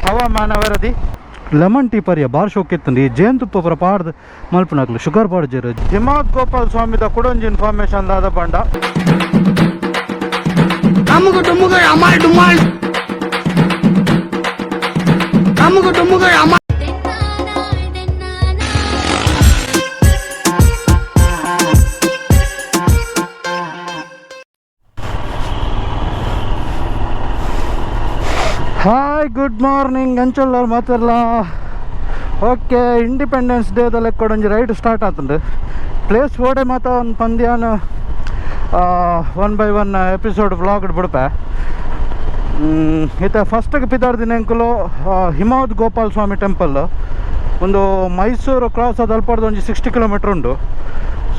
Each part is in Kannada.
ಹವಾಮಾನ ವರದಿ ಲೆಮನ್ ಟೀ ಪರಿಯ ಬಾರ್ ಶೋಕಿತ್ತಂడి ಜೇನುತುಪ್ಪ ಪರ ಪಾಡ್ದು ಮಲ್ಪನಾಗ್ಲು ಶುಗರ್ ಪಾಡ್ಜಿರು ಹಿಮಾವದ್ ಗೋಪಾಲ್ ಸ್ವಾಮಿದ ಕುಡೊಂಜಿ ಇನ್ಫಾರ್ಮೇಶನ್ ದಾದ ಪಂಡ ನಮಗು ಡುಮ್ಮುಗ ಅಮಾಲ್ ಡುಮಾಲ್ ನಮಗು ಡುಮ್ಮುಗ ಅಮಾಲ್ ಹಾಯ್ ಗುಡ್ ಮಾರ್ನಿಂಗ್ ಅಂಚಲ್ಲ ಮಾತಾಡಲ್ಲ ಓಕೆ ಇಂಡಿಪೆಂಡೆನ್ಸ್ ಡೇದಲ್ಲಿ ಕೊಡೊಂಜಿ ರೈಡ್ ಸ್ಟಾರ್ಟ್ ಆತುಂಡು ಪ್ಲೇಸ್ ಓಡೆ ಮಾತ ಒಂದು ಪಂದ್ಯಾನ 1/1 ಎಪಿಸೋಡ್ ವ್ಲಾಗ್ ಬಿಡ್ಪೆ ಈತ ಫಸ್ಟಿಗೆ ಪಿದಾರ್ ದಿನಂಕಲು ಹಿಮವದ್ ಗೋಪಾಲ್ ಸ್ವಾಮಿ ಟೆಂಪಲ್ ಒಂದು ಮೈಸೂರು ಕ್ರಾಸ್ ಅದು ಅಲ್ಪಾಡ್ದು ಒಂದು 60 ಕಿಲೋಮೀಟ್ರ್ ಉಂಟು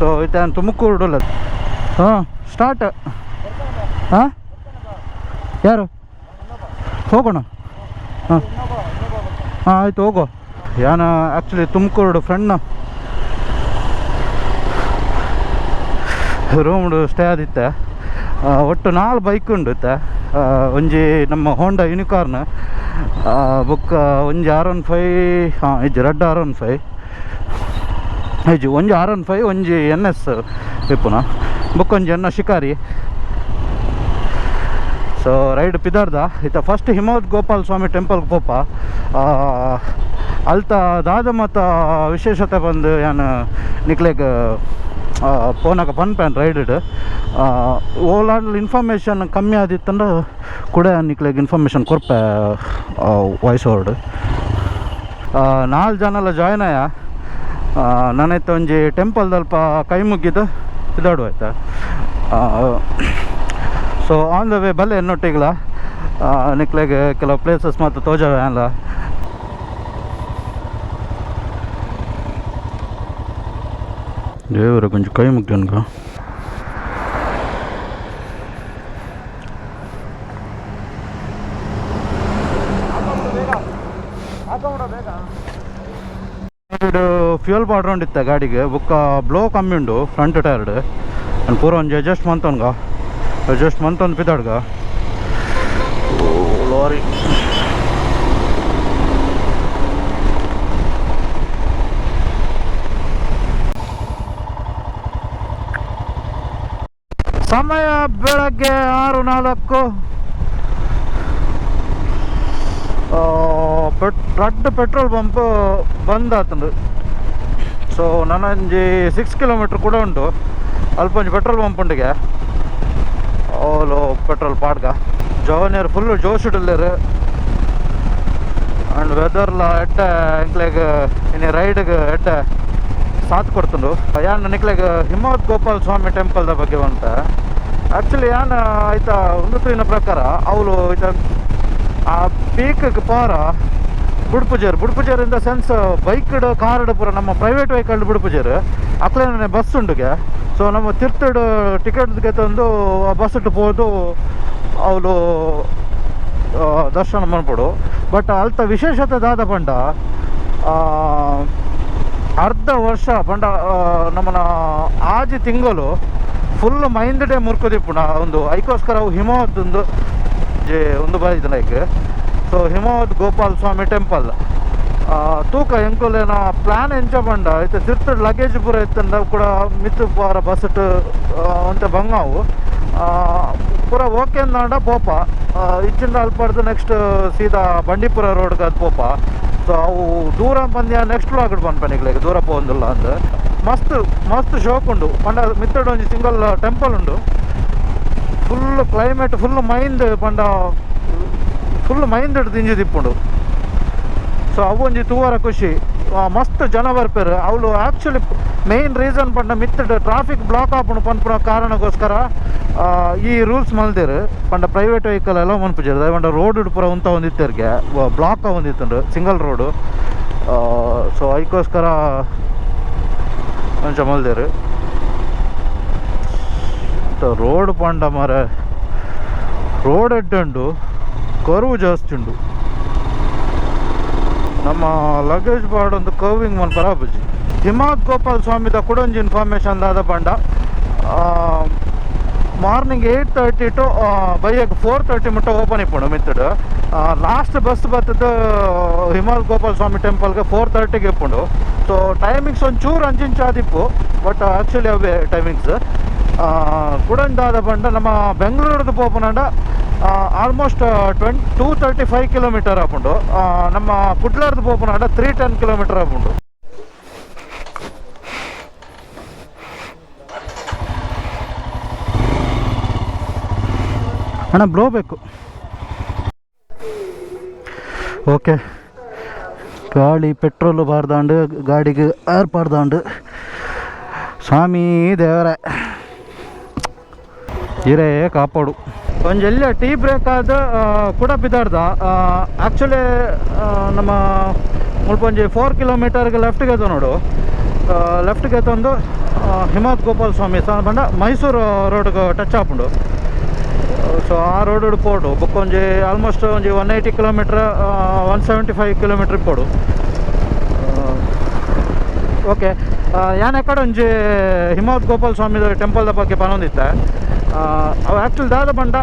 ಸೊ ಈತ ತುಮಕೂರು ಹಾಂ ಸ್ಟಾರ್ಟ್ ಹಾಂ ಯಾರು ಹೋಗೋಣ ಹಾಂ ಹಾಂ ಆಯಿತು ಹೋಗೋ ಯಾನ ಆ್ಯಕ್ಚುಲಿ ತುಮಕೂರು ಫ್ರೆಂಡ್ನ ರೂಮ್ಡು ಸ್ಟೇ ಆದಿತ್ತೆ ಒಟ್ಟು 4 ಬೈಕ್ ಉಂಡು ಇತ್ತೆ ಒಂಜಿ ನಮ್ಮ ಹೋಂಡಾ ಯೂನಿಕಾರ್ನ್ ಬುಕ್ಕ ಒಂಜಿ R15 ಹಾಂ ಇಜ್ಜಿ ರೆಡ್ R15 ಇಜ್ಜಿ ಒಂಜಿ R15 ಒಂಜಿ NS ಇಪ್ಪುನ ಬುಕ್ಕ ಒಂಜಿ ಎನ್ನ ಶಿಕಾರಿ ಸೊ ರೈಡ್ ಪಿದಾರ್ದ ಈತ ಫಸ್ಟ್ ಹಿಮವದ್ ಗೋಪಾಲ್ ಸ್ವಾಮಿ ಟೆಂಪಲ್ಗೆ ಪೋಪ ಅಲ್ತ ದಾದ ಮತ್ತು ವಿಶೇಷತೆ ಬಂದು ಏನು ನಿಕ್ಲೆಗ್ ಫೋನಾಗ ಪನ್ಪೇನ್ ರೈಡ್ ಓಲಾಡ್ ಇನ್ಫಾರ್ಮೇಷನ್ ಕಮ್ಮಿ ಆದಿತ್ತಂದ್ರೆ ಕೂಡ ನಿಕ್ಲೆಗ್ ಇನ್ಫಾರ್ಮೇಷನ್ ಕೊರ್ಪೆ ವಾಯ್ಸ್ ಓವರ್ಡ್ 4 ಜನ ಎಲ್ಲ ಜಾಯ್ನ್ ಆಯ ನಾನೈತೆ ಒಂಜಿ ಟೆಂಪಲ್ದಲ್ಪ ಕೈ ಮುಗಿದು ಇದಾಡು ಆಯ್ತಾ ಸೊ ಆನ್ ದ ವೇ ಬಲ್ಲೆ ಎನ್ನೊಟ್ಟಿಗಳ ನಿಕ್ಲೆಗೆ ಕೆಲವು ಪ್ಲೇಸಸ್ ಮತ್ತು ತೋಜವೆ ಅಲ್ಲ ದೇವರ ಕೊಂಚ ಕೈ ಮುಗ್ದನ್ಗ ಫ್ಯೂಯಲ್ ಬಾಡ್ರೌಂಡ್ ಇತ್ತ ಗಾಡಿಗೆ ಬುಕ್ಕ ಬ್ಲೋ ಕಮ್ಮಿ ಉಂಡು ಫ್ರಂಟ್ ಟೈರ್ಡ್ ನಾನು ಪೂರ ಒಂದು ಅಡ್ಜಸ್ಟ್ ಮಂತನ್ಗ ಅಡ್ಜಸ್ಟ್ ಮಂತೊಂದು ಪಿದಾಡ್ಗ ಲಾರಿ ಸಮಯ ಬೆಳಗ್ಗೆ 6:04 ರಡ್ಡ್ ಪೆಟ್ರೋಲ್ ಪಂಪ್ ಬಂದ್ ಆತಂದು ಸೊ ನನಂಜಿ 6 ಕಿಲೋಮೀಟ್ರ್ ಕೂಡ ಉಂಟು ಅಲ್ಪ ಒಂಜಿ ಪೆಟ್ರೋಲ್ ಪಂಪ್ ಉಂಡಿಗೆ ಓಲೋ ಪೆಟ್ರೋಲ್ ಪಾಡ್ಗ ಜವನಿಯರು ಫುಲ್ಲು ಜೋಶುಡಲ್ಲೇರು ಆ್ಯಂಡ್ ವೆದರ್ಲ ಎಡ್ಡೆ ಎಂಕ್ಲೆಗ್ ಇನ್ನು ರೈಡ್ಗೆ ಎಡ್ಡೆ ಸಾಥ್ ಕೊಡ್ತುಂಡು ಯಾನ್ ನಿಕ್ಲೆಗ್ ಹಿಮವದ್ ಗೋಪಾಲ್ ಸ್ವಾಮಿ ಟೆಂಪಲ್ದ ಬಗ್ಗೆ ಬಂತ ಆ್ಯಕ್ಚುಲಿ ಯಾನ್ ಆಯ್ತಾ ಉನ್ನತಿನ ಪ್ರಕಾರ ಅವಳು ಆಯ್ತಾ ಆ ಪೀಕ್ಗೆ ಪಾರ ಬುಡ್ಪುಜೇರ್ ಇನ್ ದ ಸೆನ್ಸ್ ಬೈಕ್ಡ್ ಕಾರ್ಡ್ ಪೂರ ನಮ್ಮ ಪ್ರೈವೇಟ್ ವೆಹಿಕಲ್ ಬುಡ್ಪುಜೇರು ಅಕ್ಲೇನೇ ಬಸ್ ಉಂಡುಗೆ ಸೊ ನಮ್ಮ ತಿರ್ತಡು ಟಿಕೆಟ್ಗೆ ತಂದು ಬಸ್ ಇಟ್ಟು ಹೋದು ಅವಳು ದರ್ಶನ ಮಾಡ್ಬಿಡು ಬಟ್ ಅಲ್ತ ವಿಶೇಷತೆ ದಾದ ಪಂಡ ಅರ್ಧ ವರ್ಷ ಪಂಡ ನಮ್ಮನ ಆಜಿ ತಿಂಗಳು ಫುಲ್ ಮೈಂಡ್ ಡೇ ಮುರ್ಕೋದಿಪ್ಪುಣ ಒಂದು ಐಕೋಸ್ಕರ ಅವು ಹಿಮವದ್ ಒಂದು ಬಾಯಿದ like so Himavad Gopal Swami temple ತೂಕ ಎಂಕುಲೇನ ಪ್ಲಾನ್ ಎಂಚ ಬಂಡ ಐತೆ ತಿರ್ತಡ್ ಲಗೇಜ್ ಪೂರ ಇತ್ತಂದ ಕೂಡ ಮಿತ್ತು ಪಾರ ಬಸ್ ಅಂತ ಬಂಗಾವು ಪೂರ ಓಕೆ ಅಂದಾಂಡ ಪೋಪ ಇಚ್ಚಿಂದ ಅಲ್ಪಾಡ್ದು ನೆಕ್ಸ್ಟ್ ಸೀದಾ ಬಂಡೀಪುರ ರೋಡ್ಗೆ ಅದು ಪೋಪ ಸೊ ಅವು ದೂರ ಪಂದ್ಯ ನೆಕ್ಸ್ಟ್ ವ್ಲಾಗ್ ಪನ್ಪನಿಗ್ಲಿಗೆ ದೂರ ಪೋಂದಿಲ್ಲ ಅಂದ ಮಸ್ತ್ ಶೋಕ್ ಉಂಡು ಪಂಡ ಮಿತ್ತಡ್ ಒಂಜಿ ಸಿಂಗಲ್ ಟೆಂಪಲ್ ಉಂಡು ಫುಲ್ ಕ್ಲೈಮೇಟ್ ಫುಲ್ ಮೈಂಡ್ ಪಂಡ ಫುಲ್ ಮೈಂಡ್ ತಿಂಜಿ ತಿಪ್ಪುಂಡು ಸೊ ಅವು ಒಂಜಿ ತೂವರ ಖುಷಿ ಮಸ್ತ್ ಜನ ಬರ್ಪೇರು ಅವಳು ಆ್ಯಕ್ಚುಲಿ ಮೇಯ್ನ್ ರೀಸನ್ ಪಂಡ ಮಿತ್ತಡ್ ಟ್ರಾಫಿಕ್ ಬ್ಲಾಕ್ ಆಪುಂಡು ಪನ್ಪುನ ಕಾರಣಕ್ಕೋಸ್ಕರ ಈ ರೂಲ್ಸ್ ಮಲ್ದೇರು ಪಂಡ ಪ್ರೈವೇಟ್ ವೆಹಿಕಲ್ ಎಲ್ಲ ಮನ್ಪುಜೇರು ದಯವಂಡ ರೋಡ್ ಪೂರ ಉಂತ ಒಂದಿತ್ತರ್ಗೆ ಬ್ಲಾಕ್ ಒಂದಿತ್ತುಂಡು ಸಿಂಗಲ್ ರೋಡು ಸೊ ಅದಕ್ಕೋಸ್ಕರ ಕೊಂಚ ಮಲ್ದೇರು ರೋಡ್ ಪಂಡ ಮರ ರೋಡ್ ಎಡ್ಡುಂಡು ಕರ್ವ್ ಜಾಸ್ತಿ ಉಂಡು ನಮ್ಮ ಲಗೇಜ್ ಬಾರ್ಡ್ ಒಂದು ಕರ್ವಿಂಗ್ ಮನ್ಪರ ಬಜ್ಜಿ ಹಿಮವದ್ ಗೋಪಾಲ್ ಸ್ವಾಮಿದ ಕುಡೊಂಜಿ ಇನ್ಫಾರ್ಮೇಷನ್ ದಾದ ಪಂಡ ಮಾರ್ನಿಂಗ್ 8:30 ಟು ಬೈಯಕ್ಕೆ 4:30 ಮುಟ್ಟ ಓಪನ್ ಇಪ್ಪುಂಡು ಮಿತ್ತಡು ಲಾಸ್ಟ್ ಬಸ್ ಬರ್ತದ್ದು ಹಿಮಾಲ್ ಗೋಪಾಲ್ ಸ್ವಾಮಿ ಟೆಂಪಲ್ಗೆ 4:30ಗೆ ಇಪ್ಪುಂಡು. ಸೊ ಟೈಮಿಂಗ್ಸ್ ಒಂಚೂರು ಅಂಚಿಂಚು ಆದಿಪ್ಪು, ಬಟ್ ಆ್ಯಕ್ಚುಲಿ ಅವೇ ಟೈಮಿಂಗ್ಸ್. ಕುಡಂದಾದ ಬಂಡ ನಮ್ಮ ಬೆಂಗಳೂರದು ಪೋಪುನಂಡ ಆಲ್ಮೋಸ್ಟ್ 235 ಕಿಲೋಮೀಟರ್ ಆಪುಂಡು. ನಮ್ಮ ಕುಡ್ಲರ್ದು ಪೋಪುನಂಡ 310 ಕಿಲೋಮೀಟರ್ ಆಪುಂಡು. ಅಣ್ಣ ಬ್ಲೋ ಬೇಕು. ಓಕೆ, ಗಾಳಿ ಪೆಟ್ರೋಲು ಬಾರ್ದಾಂಡು ಗಾಡಿಗೆ ಏರ್ ಪಾಡ್ದಾಂಡು ಸ್ವಾಮಿ ದೇವರೇ ಹಿರೇ ಕಾಪಾಡು. ಒಂಜೆಲ್ಲ ಟೀ ಬ್ರೇಕ್ ಆದ ಕೂಡ ಬಿದ್ದಾಡ್ದ. ಆ್ಯಕ್ಚುಲಿ ನಮ್ಮ ಮುಳ್ಪೊಂಜಿ 4 ಕಿಲೋಮೀಟರ್ಗೆ ಲೆಫ್ಟ್ಗೆ ಎತ್ತು ನೋಡು. ಲೆಫ್ಟ್ಗೆ ತಂದು ಹಿಮವದ್ ಗೋಪಾಲ್ ಸ್ವಾಮಿ ಬಂಡ ಮೈಸೂರು ರೋಡ್ಗೆ ಟಚ್ ಆಪುಂಡು. ಸೊ ಆ ರೋಡ್ ಪೋಡು ಬುಕ್ ಒಂಜಿ ಆಲ್ಮೋಸ್ಟ್ ಒಂಜಿ 180 ಕಿಲೋಮೀಟ್ರ್ 175 ಕಿಲೋಮೀಟ್ರ್ ಇಪ್ಪೋಡು. ಓಕೆ, ಯಾನ್ ಎಕಡೆ ಒಂಜಿ ಹಿಮವದ್ ಗೋಪಾಲ್ ಸ್ವಾಮಿ ಟೆಂಪಲ್ದ ಬಗ್ಗೆ ಪನೊಂದಿತ್ತೆ. ಅವು ಆ್ಯಕ್ಚುಲಿ ದಾದ ಬಂಡ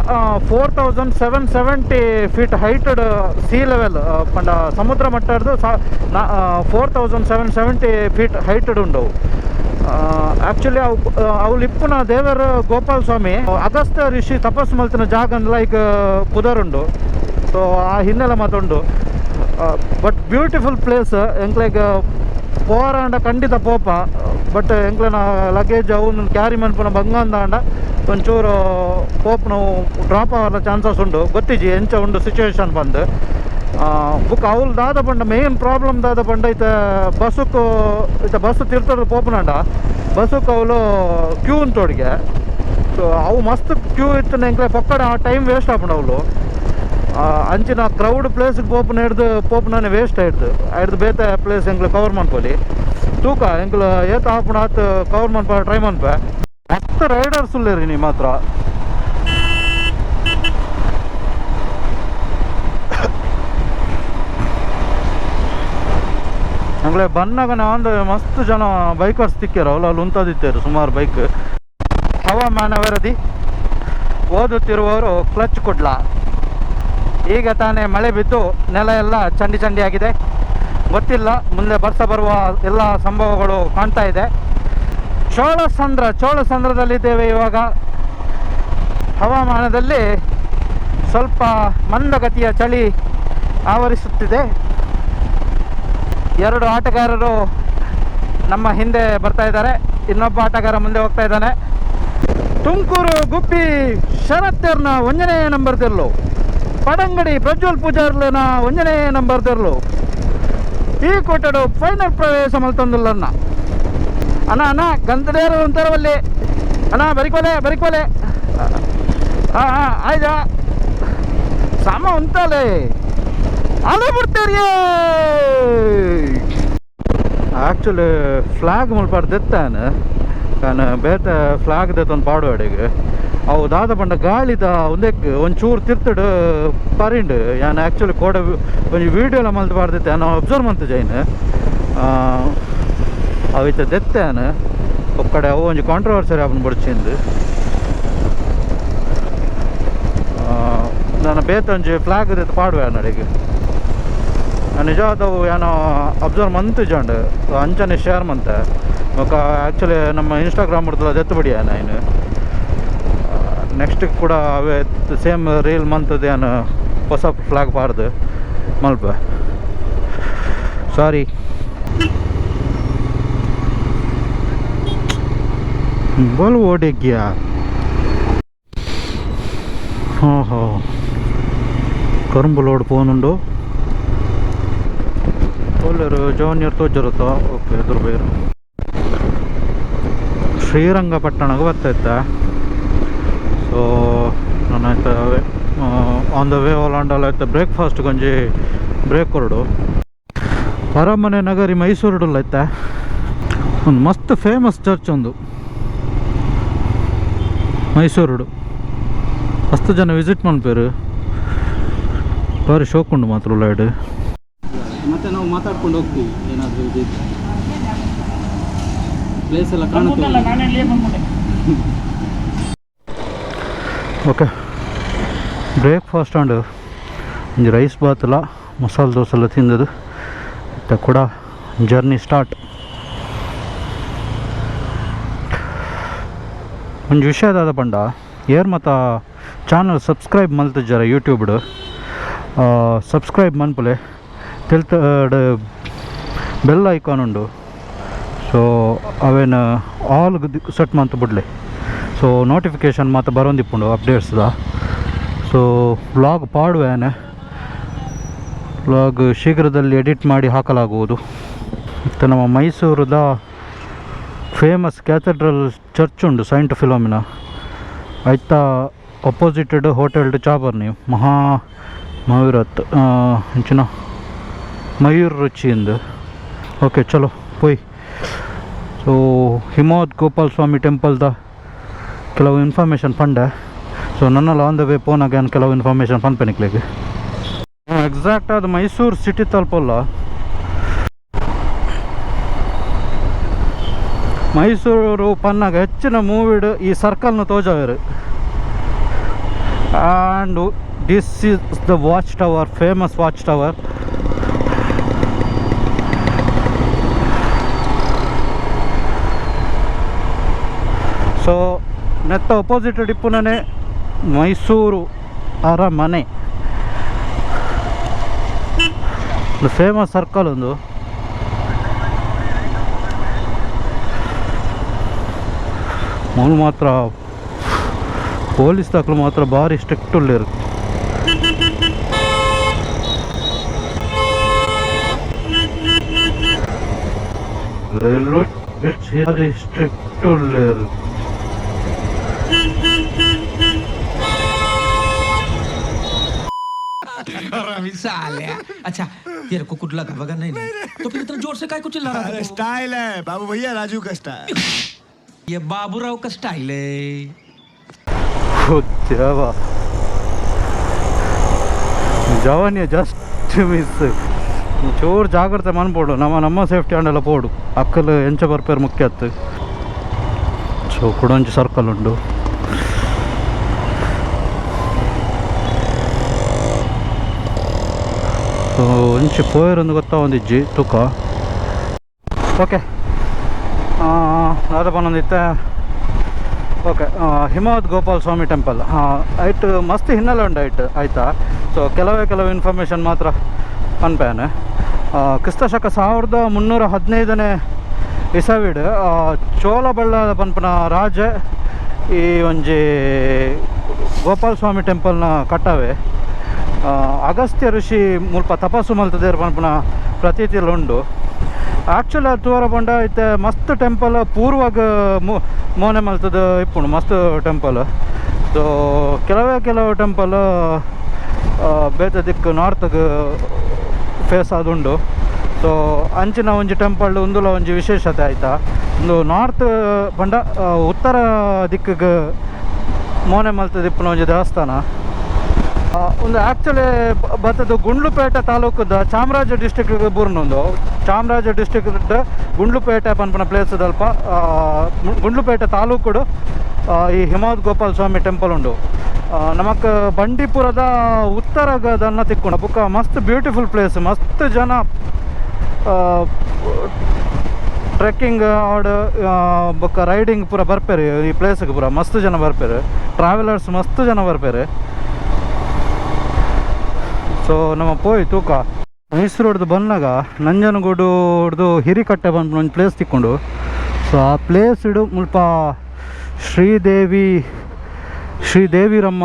4770 ಫೀಟ್ ಹೈಟೆಡ್ ಸೀ ಲೆವೆಲ್ ಪಂಡ ಸಮುದ್ರ ಮಟ್ಟದ್ದು 4770 ಫೀಟ್ ಹೈಟೆಡ್ ಉಂಡು. ಆ್ಯಕ್ಚುಲಿ ಅವು ಇಪ್ಪುನ ದೇವರು ಗೋಪಾಲ್ ಸ್ವಾಮಿ ಅಗಸ್ತ್ಯ ಋಷಿ ತಪಸ್ ಮಲ್ತಿನ ಜಾಗ ಲೈಕ್ ಪುದರುಂಡು. ಸೊ ಆ ಹಿನ್ನೆಲೆ ಮಾತುಂಡು. But beautiful place. ಎಂಕ್ಲೆಗ್ ಪೋರಾಂಡ ಖಂಡಿತ ಪೋಪ. ಬಟ್ ಎಂಕ್ಲೆನ ಲಗೇಜ್ ಅವನ್ನ ಕ್ಯಾರಿ ಮನ್ಪುನ ಬಂಗಾಂದಾಂಡ ಒಂಚೂರು ಪೋಪ್ನು ಡ್ರಾಪ್ ಆವರ ಚಾನ್ಸಸ್ ಉಂಡು. ಗೊತ್ತಿಜಿ ಎಂಚ ಉಂಡು ಸಿಚುವೇಶನ್ ಬಂದು ಬುಕ್ ಅವ್ಲು ದಾದ ಬಂಡ ಮೇನ್ ಪ್ರಾಬ್ಲಮ್ ದಾದ ಬಂಡ ಇತ್ತ ಬಸ್ಸುಕ್ಕು ಇತ್ತ ಬಸ್ ತಿರ್ತದ ಪೋಪುನಂಡ ಬಸ್ಸುಕ್ಕೆ ಅವಳು ಕ್ಯೂ ಉಂಟೋಡಿಗೆ. ಸೊ ಅವು ಮಸ್ತ್ ಕ್ಯೂ ಇತ್ತು ಎಂಕ್ಲೆ ಪಕ್ಕಡ ಆ ಟೈಮ್ ವೇಸ್ಟ್ ಆಪುಂಡು ಅವಳು. ಅಂಚಿನ ಕ್ರೌಡ್ ಪ್ಲೇಸ್ಗೆ ಪೋಪುನೇ ವೇಸ್ಟ್ ಆಯ್ತು ಬೇತೆ ಪ್ಲೇಸ್ ಎಂಕ್ಲೆ ಕವರ್ ಮನ್ಪೊಲಿ ತೂಕ ಎಂಕ್ಲು ಏತ ಆಪುಣ ಆತು ಕವರ್ ಮನ್ಪ ಟ್ರೈ ಮನ್ಪೆ. ಮಸ್ತ್ ರೈಡರ್ಸ್ ಉಲ್ಲೇರಿ ನಿಮ್ಮ ಹತ್ರ. ಅಂಗ್ಲೆ ಬನ್ನಾಗನ ಒಂದು ಮಸ್ತ್ ಜನ ಬೈಕರ್ಸ್ ತಿಕ್ಕ್ಯಾರ. ಅಲ್ಲಿ ಉಂತದಿತ್ತೇರು ಸುಮಾರು ಬೈಕ್. ಹವಾಮಾನ ವರದಿ ಓದುತ್ತಿರುವವರು ಕ್ಲಚ್ ಕುಡ್ಲ. ಈಗ ತಾನೇ ಮಳೆ ಬಿದ್ದು ನೆಲ ಎಲ್ಲ ಚಂಡಿ ಆಗಿದೆ. ಗೊತ್ತಿಲ್ಲ ಮುಂದೆ ಬರುವ ಎಲ್ಲ ಸಂಭವಗಳು ಕಾಣ್ತಾ ಇದೆ. ಚೋಳಸಂದ್ರದಲ್ಲಿದ್ದೇವೆ ಇವಾಗ. ಹವಾಮಾನದಲ್ಲಿ ಸ್ವಲ್ಪ ಮಂದಗತಿಯ ಚಳಿ ಆವರಿಸುತ್ತಿದೆ. 2 ಆಟಗಾರರು ನಮ್ಮ ಹಿಂದೆ ಬರ್ತಾ ಇದ್ದಾರೆ. ಇನ್ನೊಬ್ಬ ಆಟಗಾರ ಮುಂದೆ ಹೋಗ್ತಾ ಇದ್ದಾನೆ. ತುಮಕೂರು ಗುಬ್ಬಿ ಶರತ್ತೇರ್ನ 1ನೇ ನಂಬರ್ ತೆರ್ಲು, ಪಡಂಗಡಿ ಪ್ರಜ್ವಲ್ ಪೂಜಾರ್ಲನ 1ನೇ ನಂಬರ್ ತೆರ್ಲು. ಈ ಕೊಟ್ಟಡು ಫೈನಲ್ ಪ್ರವೇಶ ಮಲ್ತೊಂದುಲ್ಲನ್ನ ಅಣ್ಣ ಗಂತಡೇರು ಅಂತಾರವಲ್ಲಿ ಅಣ್ಣ ಬರಿಕೋಲೆ ಆಯ್ತಾ ಸಮ ಉಂಟಲೆ ಅಲೆ ಬಿಡ್ತೀರಿಯೇ. ಆ್ಯಕ್ಚುಲಿ ಫ್ಲಾಗ್ ಮುಲ್ಪಾಡ್ದೆತ್ತಾನ ಕಾರಣ ಬೇತೆ ಫ್ಲಾಗ್ ದೆತ್ತೊಂದು ಪಾಡುವಾಡಿಗೆ ಅವು ದಾದ ಪಂಡ ಗಾಳಿದ ಒಂದಕ್ಕೆ ಒಂಚೂರು ತಿರ್ತಡು ಪರಿಂಡು ನಾನು ಆ್ಯಕ್ಚುಲಿ ಕೋಡ ಒಂಜಿ ವೀಡಿಯೋಲ ಮಲ್ತು ಪಾಡ್ದಿತ್ತೆ ನಾನು ಅಬ್ಸರ್ವ್ ಮಂತು ಜೈನ್ ಅವಿತ್ತ ದೆತ್ತಾನ ಒಕ್ಕಡೆ ಅವು ಒಂಜಿ ಕಾಂಟ್ರವರ್ಸರಿ ಅವನು ಬಡ್ಚಿಂದು ನಾನು ಬೇತೊಂಜಿ ಫ್ಲಾಗ್ ದೆತ್ತು ಪಾಡುವೆ ನಡಿಗೆ ನಿಜವಾದವು ಏನೋ ಅಬ್ಸರ್ವ್ ಮಂತು ಜಂಡು ಅಂಚನೆ ಶೇರ್ ಮಂತೆ ఒక యాక్చువల్లీ ನಮ್ಮ ಇನ್ಸ್ಟಾಗ್ರಾಮ್ ಬಿಡ್ತಲ್ಲ ಅದು ಎತ್ತು ಬಿಡಿಯ ನಾನು ನೆಕ್ಸ್ಟ್ ಕೂಡ ಅವೇ ಸೇಮ್ ರೀಲ್ ಮಂತದ್ದು ಏನು ಹೊಸ ಫ್ಲಾಗ್ ಪಾಡ್ದು ಮಲ್ಪ ಸಾರಿ ಬಲ್ ಓಡಿಗ್ಯಾ ಓಹೋ ಕರುಂಬು ಲೋಡ್ ಪೋನುಂಡು ಒಳ್ಳೆರು ಜೂನಿಯರ್ ತೋಜರುತ್ತಾ ಓಕೆ ಎದುರು ಬೇರು ಶ್ರೀರಂಗಪಟ್ಟಣಕ್ಕೆ ಬರ್ತಾಯಿದ್ದ ಸೊ ನಾನು ಆಯ್ತು ಆನ್ ದ ವೇ ಓಲಾಂಡಲ್ಲ ಆಯ್ತು ಬ್ರೇಕ್ಫಾಸ್ಟ್ಗೆ ಒಂಜಿ ಬ್ರೇಕ್ ಕೊರಡು ಅರಮನೆ ನಗರಿ ಮೈಸೂರುಡುಲ್ಲ ಐತೆ ಒಂದು ಮಸ್ತ್ ಫೇಮಸ್ ಚರ್ಚ್ ಒಂದು ಮೈಸೂರುಡು ಮಸ್ತ್ ಜನ ವಿಸಿಟ್ ಮಾಡ್ಪೇರು ಭಾರಿ ಶೋಕ್ ಉಂಡು ಮಾತ್ರ ಉಳ್ಳಾಡು ಮತ್ತೆ ನಾವು ಮಾತಾಡ್ಕೊಂಡು ಹೋಗ್ತೀವಿ ಏನಾದರೂ ಪ್ಲೇಸ್ ಎಲ್ಲ ಕಾಣುತ್ತೆ. ಓಕೆ ಬ್ರೇಕ್ಫಾಸ್ಟ್ ಅಂಡ್ ಒಂಜಿ ರೈಸ್ ಬಾತುಲ ಮಸಾಲೆ ದೋಸೆ ಎಲ್ಲ ತಿಂದದು ಇತ್ತ ಕೂಡ ಜರ್ನಿ ಸ್ಟಾರ್ಟ್. ಒಂದು ವಿಷಯದಾದ ಪಂಡ ಏರ್ ಮತ್ತು ಚಾನಲ್ ಸಬ್ಸ್ಕ್ರೈಬ್ ಮಲ್ತಿದ್ದಾರೆ ಯೂಟ್ಯೂಬ್ಡು. ಸಬ್ಸ್ಕ್ರೈಬ್ ಮನ್ಪುಲೆ ತಿಳ್ತಡ ಬೆಲ್ ಐಕಾನ್ ಉಂಡು. ಸೊ ಅವೇನು ಆಲ್ ಸೆಟ್ ಮಂತ್ ಬಿಡ್ಲಿ. ಸೊ ನೋಟಿಫಿಕೇಷನ್ ಮಾತ್ರ ಬರೋಂದಿಪ್ಪುಂಡು ಅಪ್ಡೇಟ್ಸ್ದ. ಸೊ ವ್ಲಾಗ್ ಪಾಡುವೇನೆ, ವ್ಲಾಗ್ ಶೀಘ್ರದಲ್ಲಿ ಎಡಿಟ್ ಮಾಡಿ ಹಾಕಲಾಗುವುದು. ಮತ್ತು ನಮ್ಮ ಮೈಸೂರದ ಫೇಮಸ್ ಕ್ಯಾಥೆಡ್ರಲ್ ಚರ್ಚ್ ಉಂಡು ಸೈಂಟ್ ಫಿಲೋಮಿನಾ ಐತ ಅಪೋಸಿಟೆಡ್ ಹೋಟೆಲ್ಡ್ ಚಾಬರ್ನಿ ಮಯೂರತ್ ಇಂಚಿನ ಮಯೂರ್ ರುಚಿಯಿಂದ. ಓಕೆ ಚಲೋ ಪೋಯ್. ಸೊ ಹಿಮವದ್ ಗೋಪಾಲ್ ಸ್ವಾಮಿ ಟೆಂಪಲ್ದ ಕೆಲವು ಇನ್ಫಾರ್ಮೇಷನ್ ಪಂಡೆ. ಸೊ ನನ್ನೆಲ್ಲ ಆನ್ ದ ವೇ ಫೋನಾಗ ಕೆಲವು ಇನ್ಫಾರ್ಮೇಷನ್ ಪನ್ಪೆನಿಕ್ಲಿಗೆ ಎಕ್ಸಾಕ್ಟ್ ಆದ ಮೈಸೂರು ಸಿಟಿ ತಲುಪಲ್ಲ. ಮೈಸೂರು ಪನ್ನಾಗ ಹೆಚ್ಚಿನ ಮೂವಿಡ್ ಈ ಸರ್ಕಲ್ನ ತೋಜಾವೇರು. And this is the watch tower, famous watch tower. So ನೆತ್ತ ಅಪೋಸಿಟ್ ಡಿಪ್ಪುನೇ ಮೈಸೂರು ಅರಮನೆ, ಫೇಮಸ್ ಸರ್ಕಲ್ ಒಂದು. ಮೂಲು ಮಾತ್ರ ಪೊಲೀಸ್ ದಾಖಲು ಮಾತ್ರ ಭಾರಿ ಸ್ಟ್ರಿಕ್ಟ್ ಉಳ್ಳೇರು. ಭಾರಿ ಸ್ಟ್ರಿಕ್ಟ್ ಉಳ್ಳೇರು. अच्छा तेरे को कुछ लगा वगैरह नहीं तो फिर इतना जोर से काय को चिल्ला रहा है? स्टाइल है बाबू भैया, राजू का स्टाइल. ये बाबूराव का स्टाइल है. ಜವಾನಿಯ ಜಸ್ಟ್ ಮಿಸ್. ಚೂರು ಜಾಗ್ರತೆ ಮನ್ಪೋಡು, ನಮ್ಮ ಸೇಫ್ಟಿ ಹಂಡೆಲ್ಲ ಪೋಡು. ಅಕ್ಕಲು ಎಂಚ ಬರ್ಪೇರು ಮುಖ್ಯ ಆಯ್ತು. ಸೊ ಕುಡೊಂಚು ಸರ್ಕಲ್ ಉಂಡು. ಸೊ ಒಂಚು ಪೋಯರೊಂದು ಗೊತ್ತಾ ಒಂದಿಜ್ಜಿ ತೂಕ. ಓಕೆ ಅದ ಬಂದಿತ್ತೆ. ಓಕೆ ಹಿಮವದ್ ಗೋಪಾಲ್ ಸ್ವಾಮಿ ಟೆಂಪಲ್ ಐಟ್ ಮಸ್ತ್ ಹಿನ್ನೆಲೆ ಉಂಡು ಐಟ್ ಆಯಿತಾ. ಸೊ ಕೆಲವು ಇನ್ಫಾರ್ಮೇಷನ್ ಮಾತ್ರ ಪನ್ಪೇನೆ. ಕ್ರಿಸ್ತಶಕ 1315ನೇ ಇಸವಿಡ್ ಚೋಳಬಳ್ಳಾದ ಪನ್ಪನ ರಾಜ ಈ ಒಂಜಿ ಗೋಪಾಲ್ ಸ್ವಾಮಿ ಟೆಂಪಲ್ನ ಕಟ್ಟವೆ. ಅಗಸ್ತ್ಯ ಋಷಿ ಮುಲ್ಪ ತಪಸ್ಸು ಮಲ್ತದೇರು ಪನ್ಪನ ಪ್ರತೀತಿಯಲ್ಲಿ ಉಂಡು. ಆ್ಯಕ್ಚುಲಿ ಅದು ತೋರ ಬಂಡ ಐತೆ ಮಸ್ತ್ ಟೆಂಪಲ್ ಪೂರ್ವಾಗ ಮೋನೆ ಮಲ್ತದ ಇಪ್ಪುಂಡು ಮಸ್ತ್ ಟೆಂಪಲ್. ಸೊ ಕೆಲವು ಟೆಂಪಲ್ ಬೇತೆ ದಿಕ್ಕು ನಾರ್ತ್ಗೆ ಫೇಸ್ ಆದುಂಡು. ಸೊ ಅಂಚಿನ ಒಂಜಿ ಟೆಂಪಲ್ ಉಂದುಲ ಒಂಜಿ ವಿಶೇಷತೆ ಆಯಿತಾ. ಒಂದು ನಾರ್ತ್ ಬಂಡ ಉತ್ತರ ದಿಕ್ಕಿಗೆ ಮೋನೆ ಮಲ್ತದ ಇಪ್ಪುನ ಒಂಜಿ ದೇವಸ್ಥಾನ ಒಂದು. ಆ್ಯಕ್ಚುಲಿ ಬತ್ತದು ಗುಂಡ್ಲುಪೇಟೆ ತಾಲೂಕದ ಚಾಮರಾಜ ಡಿಸ್ಟ್ರಿಕ್ಟ್ಗೆ ಬೂರ್ನೊಂದು. ಚಾಮರಾಜ ಡಿಸ್ಟ್ರಿಕ್ಟ್ ಗುಂಡ್ಲುಪೇಟೆ ಪನ್ಪನ ಪ್ಲೇಸ್ ದಲ್ಪ ಗುಂಡ್ಲುಪೇಟೆ ತಾಲೂಕುಡು ಈ ಹಿಮವದ್ ಗೋಪಾಲ್ ಸ್ವಾಮಿ ಟೆಂಪಲ್ ಉಂಡು. ನಮಕ್ ಬಂಡೀಪುರದ ಉತ್ತರಗದನ್ನ ತಿಕ್ಕೊಂಡು ಬುಕ್ಕ ಮಸ್ತ್ ಬ್ಯೂಟಿಫುಲ್ ಪ್ಲೇಸ್. ಮಸ್ತ್ ಜನ ಟ್ರೆಕ್ಕಿಂಗ್ ಆಡ್ ಬೊಕ್ಕ ರೈಡಿಂಗ್ ಪೂರ ಬರ್ಪೇರಿ ಈ ಪ್ಲೇಸ್ಗೆ. ಪೂರ ಮಸ್ತ್ ಜನ ಬರ್ಪೇರಿ, ಟ್ರಾವೆಲರ್ಸ್ ಮಸ್ತ್ ಜನ ಬರ್ಪೇರಿ. ಸೊ ನಮ್ಮ ಪೋಯ್ ತೂಕ ಮೈಸೂರು ಹೊಡೆದು ಬಂದಾಗ ನಂಜನಗೂಡು ಹೊಡೆದು ಹಿರಿಕಟ್ಟೆ ಬಂದು ಒಂದು ಪ್ಲೇಸ್ ತಿಕ್ಕೊಂಡು. ಸೊ ಆ ಪ್ಲೇಸ್ ಇಡು ಮುಲ್ಪ ಶ್ರೀದೇವಿರಮ್ಮ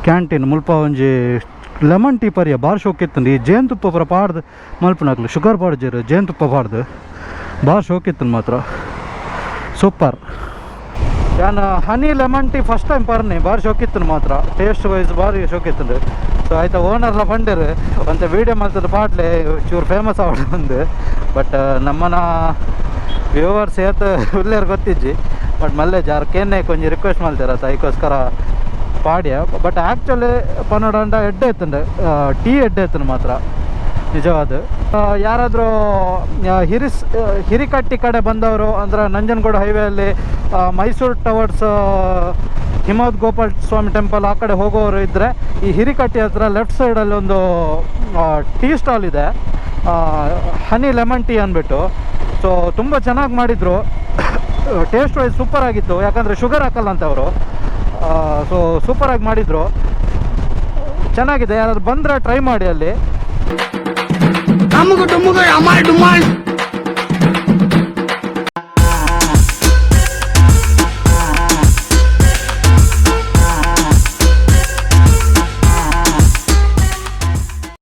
ಕ್ಯಾಂಟೀನ್ ಮುಲ್ಪ ಒಂಜಿ ಲೆಮನ್ ಟೀ ಪರಿಯ ಭಾರಿ ಶೋಕಿತ್ತು. ಈ ಜೇನುತುಪ್ಪ ಪೂರ ಪಾಡ್ದು ಮಲ್ಪನಾಗ್ಲು ಶುಗರ್ ಪಾಡ್ಜೀರು ಜೇನುತುಪ್ಪ ಪಾಡ್ದು ಭಾರಿ ಶೋಕಿತ್ತು ಮಾತ್ರ. ಸೂಪರ್. ನಾನು ಹನಿ ಲೆಮನ್ ಟೀ ಫಸ್ಟ್ ಟೈಮ್ ಪರ್ನಿ ಭಾರಿ ಶೋಕಿತ್ತು ಮಾತ್ರ. ಟೇಸ್ಟ್ ವೈಸ್ ಭಾರಿ ಶೋಕಿತ್ತು. ಸೊ ಆಯ್ತಾ ಓನರ್ಲ ಪಂಡರು ಅಂತ ವೀಡಿಯೋ ಮಾಡ್ತದ ಪಾಟ್ಲೆ ಚೂರು ಫೇಮಸ್ ಆವಡು ಒಂದು. ಬಟ್ ನಮ್ಮನ ವ್ಯೂವರ್ಸ್ ಏತ್ ಉಳ್ಳೇರು ಗೊತ್ತಿಜ್ಜಿ. ಬಟ್ ಮಲ್ಲೆ ಜಾರ್ಕೇನೆ ಕೊಂಚ ರಿಕ್ವೆಸ್ಟ್ ಮಾಡ್ತಾರೆ ಅದಕ್ಕೋಸ್ಕರ ಪಾಡ್ಯ. ಬಟ್ ಆ್ಯಕ್ಚುಲಿ ಪನ್ನಡ ಅಂಡ ಎಡ್ಡೆ ಎತ್ತಂಡು ಟೀ ಎಡ್ಡೆ ಎತ್ತನು ಮಾತ್ರ ನಿಜವಾದ. ಯಾರಾದರೂ ಹಿರಿಕಟ್ಟಿ ಕಡೆ ಬಂದವರು ಅಂದ್ರೆ ನಂಜನಗೂಡು ಹೈವೇಯಲ್ಲಿ ಮೈಸೂರು ಟವರ್ಸ್ ಹಿಮವದ್ ಗೋಪಾಲ್ ಸ್ವಾಮಿ ಟೆಂಪಲ್ ಆ ಕಡೆ ಹೋಗೋರು ಇದ್ದರೆ ಈ ಹಿರಿಕಟ್ಟಿ ಹತ್ರ ಲೆಫ್ಟ್ ಸೈಡಲ್ಲಿ ಒಂದು ಟೀ ಸ್ಟಾಲ್ ಇದೆ, ಹನಿ ಲೆಮನ್ ಟೀ ಅಂದ್ಬಿಟ್ಟು. ಸೊ ತುಂಬ ಚೆನ್ನಾಗಿ ಮಾಡಿದರು, ಟೇಸ್ಟ್ ವೈಸ್ ಸೂಪರ್ ಆಗಿತ್ತು, ಯಾಕಂದರೆ ಶುಗರ್ ಹಾಕಲ್ಲ ಅಂತ ಅವರು. ಸೊ ಸೂಪರಾಗಿ ಮಾಡಿದರು, ಚೆನ್ನಾಗಿದೆ. ಯಾರಾದ್ರು ಬಂದರೆ ಟ್ರೈ ಮಾಡಿ ಅಲ್ಲಿ.